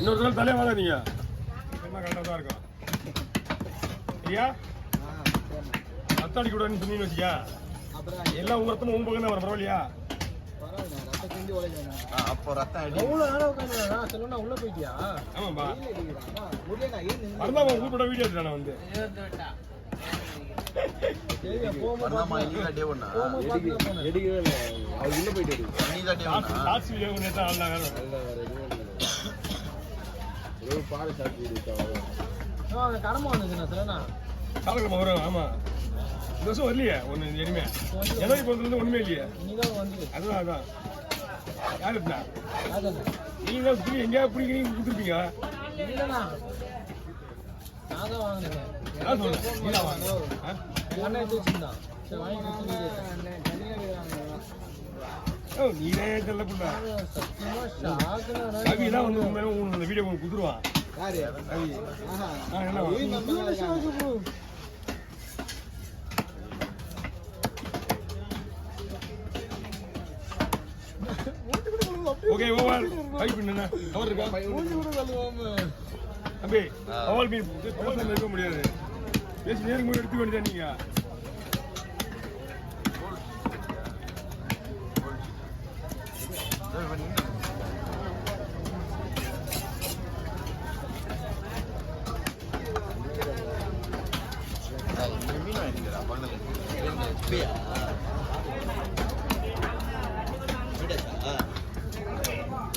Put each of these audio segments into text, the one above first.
இன்னொரு நாள் தலையை வாங்காதீங்க. என்ன கரெக்டாக தான் இருக்கும். சரியா? அத்தாடி கூடன்னு சொன்னீங்கன்னு வச்சுக்கா. எல்லாம் உங்க ரத்தமும் உங்க பக்கம் தான் வரும். பரவாயில்லையா? அப்போ ரத்தம் உள்ள போயிட்டியா? ஆமாப்பா. வரதான் உங்களோட வீடியோ எடுத்துட்டானே வந்து. கடமை வந்துச்சுண்ணா காலக்கிழமை வரும். ஆமா இந்த வருஷம் வரலையே ஒன்று இனிமே ஜனவரி பொறுத்தது ஒண்ணுமே இல்லையே. அதுதான் அதான் யாரு இருந்தா நீங்க தான் புரிய எங்கேயாவது பிடிக்கிறீங்க கொடுத்துருப்பீங்க. நான் தான் வாங்கினேன். யார் சொல்றேன் நீ தான் வாங்க. நீனே தெரியல புள்ள கவிதான் வந்து உங்க வீடியோ குடுத்துருவான். ஓகே ஓவர் ஃபைட் பண்ணுங்க. கவர் இருக்கா தம்பி? அவல் மீன் பேசாம இருக்க முடியாது. பேசி நேருக்கு முன்னாடி எடுத்துக்க வேண்டியதான் நீங்க.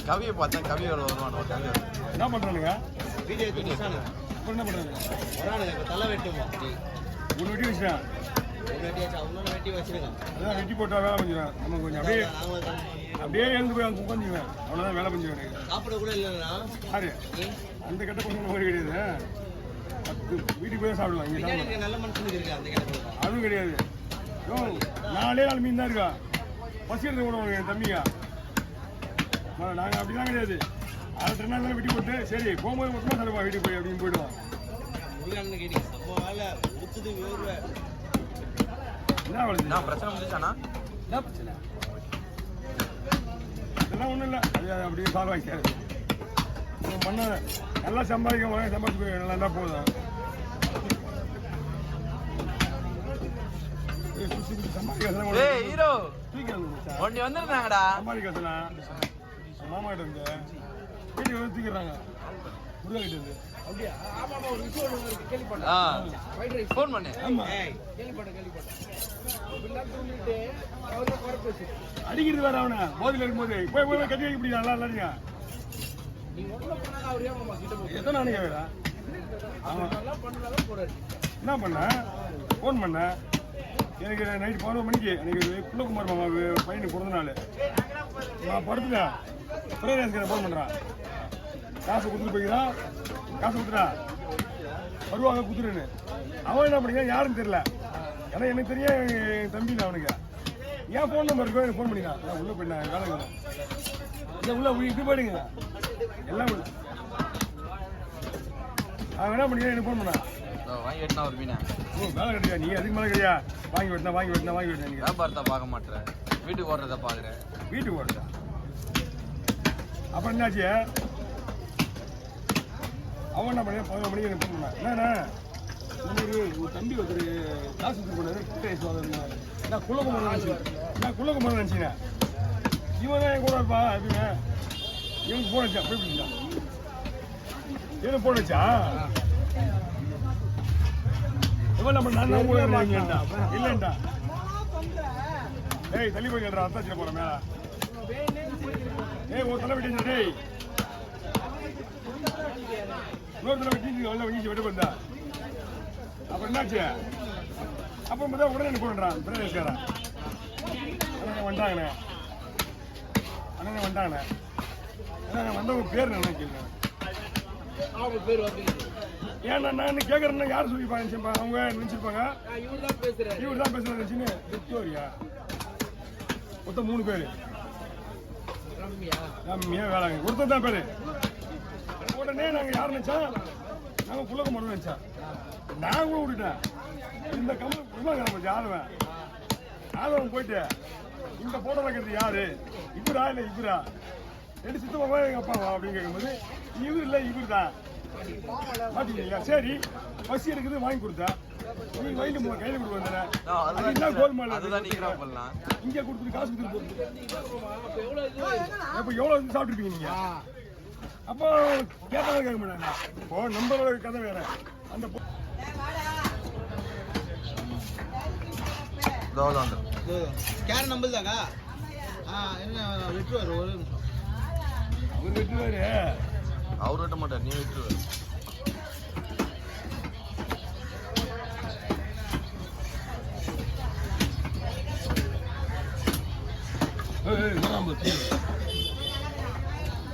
கவியை பார்த்தா கவி எவ்வளோ வருவானோ. கவி என்ன பண்றானுங்க? வீடியோ என்ன பண்றாங்க? தலை வெட்டுமா ஒன்று வெட்டி வச்சுட்டேன். அதான் வெட்டி போட்டா வேலை பண்ணிடுவேன். நம்ம கொஞ்சம் அப்படியே எழுந்து போய் அங்கே உட்காந்துக்குவேன். அவ்வளோதான் வேலை பண்ணிடுவேன். சாப்பிட கூட இல்லைண்ணா. யாரு அந்த கெட்ட பசங்க மாதிரி கிடையாது. வீட்டுக்கு போய் சாப்பிடலாம். இங்கே நல்ல மனுஷனுக்கு இருக்கு அந்த கிட்ட அதுவும் கிடையாது. 4 மீன் தான் இருக்கா. பசி எடுத்து கூட என் தம்பிங்க நாங்கள் அப்படிதான் கிடையாது. அதை 2 நாள் வெட்டி போட்டு சரி போகும்போது மொத்தமாக சாப்பிடுவா வீட்டுக்கு போய் அப்படின்னு போயிடுவோம். என்ன வளர்ச்சி பிரச்சனை முடிச்சானா? என்ன பிரச்சனை? இதெல்லாம் ஒன்றும் இல்லை. அது அப்படியே சால்வ் ஆகிக்காது. பண்ண நல்லா சம்பாதிக்க நல்லா போதும். மாமா கிட்ட இருந்து வீட்டுக்கு வந்து தூக்கிறாங்க. முருகா கிட்ட இருந்து அடிக்கிறது வேற அவனை போதில இருக்கும்போது போய் போய் கட்டி வைக்க முடியும். நல்லா இல்லைங்க எத்தனை நாளைக்கு வேற என்ன பண்ண ஃபோன் பண்ண எனக்கு நைட்டு 11 மணிக்கு எனக்கு குள்ளகுமார் மாமா பையனுக்கு பிறந்த நாள். நான் படுத்துட்டேன். பிரேரேஸ்க்கு ஃபோன் பண்ணுறான். காசு கொடுத்துட்டு போய்க்கிறான். காசு கொடுத்துட்டா வருவாங்க கொடுத்துருன்னு. அவன் என்ன பண்ணிக்க யாருன்னு தெரியல. ஏன்னா எனக்கு தெரியும் என் தம்பி தான் அவனுக்கு. ஏன் ஃபோன் நம்பர் இருக்கோ எனக்கு ஃபோன் பண்ணிக்கலாம். நான் உள்ளே போயிட்டேன் வேலைக்கு இல்லை உள்ள இது போயிடுங்க எல்லாம் உள்ள. அவன் என்ன பண்ணிக்க எனக்கு ஃபோன் பண்ணான். வாங்கி வெட்டினா ஒரு மீனா வேலை கிடையா? நீ அதுக்கு மேலே கிடையா? வாங்கி வெட்டினா வியாபாரத்தை பார்க்க மாட்டேன். வீட்டுக்கு ஓடுறத பார்க்குறேன். வீட்டுக்கு ஓடுறா அப்புறம் என்னாச்சு? அவன் என்ன பண்ண 11 மணிக்கு எனக்கு ஃபோன் பண்ணான். என்னண்ணா உங்கள் தம்பி ஒருத்தர் காசு கொடுத்து நான் குள்ளகுமார் நினச்சினேன். இவன் தான் என் கூட இருப்பா அப்படின்னு இவனுக்கு ஃபோன் வச்சா போய் பிடிச்சான். இவனுக்கு ஃபோன் வச்சா இவன் நம்ம நான் கூட இல்லைன்டா. ஏய் தள்ளி போய் கேட்றா அத்தாச்சிட போற மேல. ஏய் ஒரு தலை வெட்டி டேய் இன்னொரு தலை வெட்டி உள்ள வீசி விட்டு வந்தா. அப்புறம் என்னாச்சு? அப்புறம் பார்த்தா உடனே எனக்கு போடுறான். பிரேம் இருக்காரா அண்ணன் வந்துட்டாங்கண்ணே. அண்ணன் வந்தவங்க பேர் நினைக்கிறேன். அவங்க பேர் வந்து ஏன்னா நான் கேட்கறேன்னா யார் சொல்லிப்பாங்க? அவங்க நினைச்சிருப்பாங்க இவர் தான் பேசுறாரு நினைச்சுன்னு. விக்டோரியா மொத்தம் 3 பேர். ரம்யா வேளாங்க ஒருத்தர் தான் பேரு. உடனே நாங்கள் யார் நினைச்சா நாங்கள் குள்ளகுமார் நினைச்சா. நான் கூட விட்டுட்டேன். இந்த கம்பெனி ஆதவன் போயிட்டு இந்த போட்டோ வைக்கிறது யாரு? இவரா இல்லை இவரா? ரெண்டு சித்தமாவா எங்கள் அப்பாவா அப்படின்னு கேட்கும்போது இவர் இல்லை இவர் தான் மாட்டிக்கிட்டீங்களா? சரி பசி எடுக்குது வாங்கி கொடுத்தா நீ வயிறு கையில் கொடுக்க வந்தேன் அதுதான் கோல்மால் அதுதான் நீங்க பண்ணலாம். இங்கே கொடுத்துட்டு காசு கொடுத்துட்டு இப்போ எவ்வளோ வந்து சாப்பிட்ருப்பீங்க நீங்கள்? அப்போ கேட்டாலும் கேட்க மாட்டாங்க. இப்போ நம்மளோட கதை வேற. அந்த கேர நம்பல்தாக்கா என்ன விட்டுருவாரு ஒரு நிமிஷம். அவர் வெட்டுவாரு. அவர் வெட்ட மாட்டார், நீ வெட்டுருவாரு.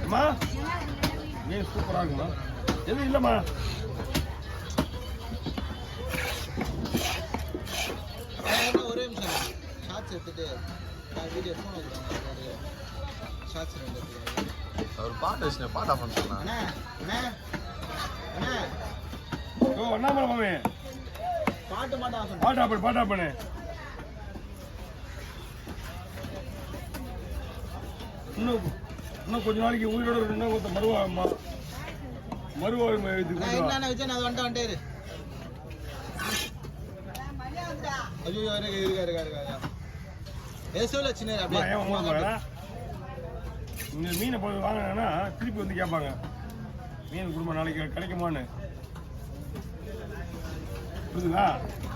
அம்மா மீன் சூப்பராக இருக்குமா? எதுவும் இல்லைம்மா. ஒரே நிமிஷம் ஷார்ட்ஸ் எடுத்துட்டு வீடியோ ஃபோன் ஷார்ட்ஸ் ரெண்டு அவர் பாட்டு வச்சுனேன், பாட்டு ஆஃப் பண்ண சொன்னா. ஓ அண்ணாமலை மாமே பாட்டு மாட்டா பாட்டா பண்ணு. இன்னும் கொஞ்ச நாளைக்கு உயிரோட இருந்தா கொஞ்சம் மருவா இது என்ன வச்சு நான் வந்துட்டேன் ஐயோ இருக்கா ஏசோல சின்ன அப்படியே இந்த மீனை போய் வாங்கினா திருப்பி வந்து கேட்பாங்க மீன் குடும்பம் நாளைக்கு கிடைக்குமான்னு. புரியுதுங்களா?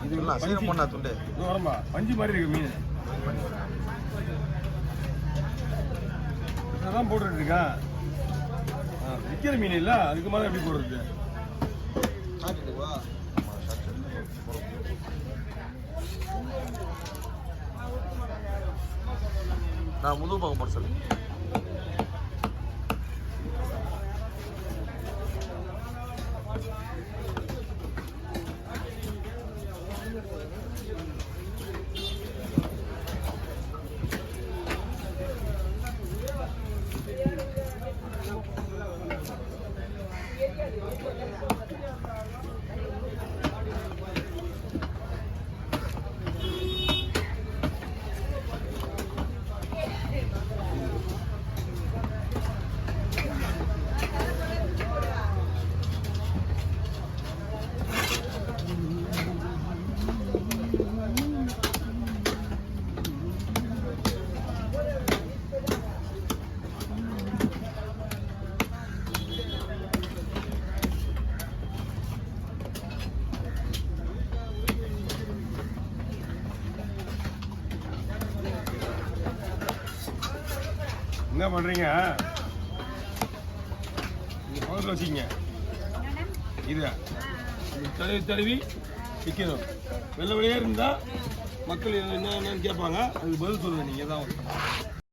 இது சீரம் பண்ணா துண்டு வரம்பா பஞ்சு மாதிரி இருக்கு மீன். தான் போட்டுட்டு இருக்கா விற்கிற மீன் இல்லை அதுக்கு மேலே எப்படி போடுறது? நான் முழு பக்கம் போட சொல்லு. என்ன பண்றீங்க? இந்த பக்கத்தில் வச்சுக்கங்க. இது தடவி விற்கணும். வெள்ளை வெளியே இருந்தால் மக்கள் என்னன்னு கேட்பாங்க. அதுக்கு பதில் சொல்லுங்கள். நீங்கள் தான்